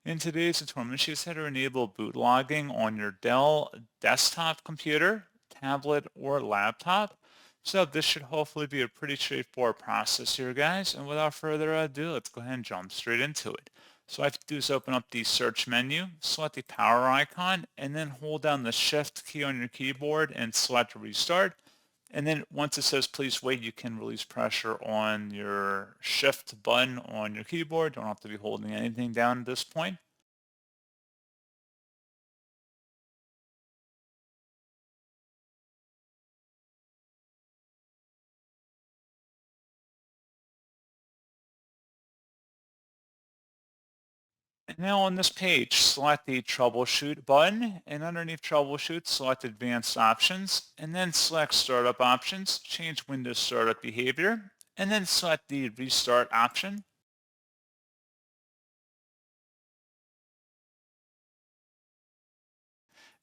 In today's tutorial, I'm going to how to enable boot logging on your Dell desktop computer, tablet, or laptop. So this should hopefully be a pretty straightforward process here, guys. And without further ado, let's go ahead and jump straight into it. So what I have to do is open up the search menu, select the power icon, and then hold down the shift key on your keyboard and select restart. And then once it says please wait, you can release pressure on your shift button on your keyboard. Don't have to be holding anything down at this point. And now on this page, select the Troubleshoot button, and underneath Troubleshoot, select Advanced Options, and then select Startup Options, change Windows Startup Behavior, and then select the Restart option.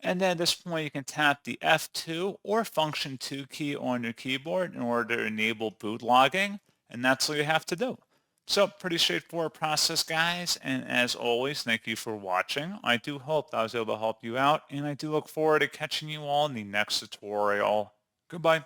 And then at this point, you can tap the F2 or Function 2 key on your keyboard in order to enable boot logging, and that's all you have to do. So pretty straightforward process, guys, and as always, thank you for watching. I do hope that I was able to help you out, and I do look forward to catching you all in the next tutorial. Goodbye.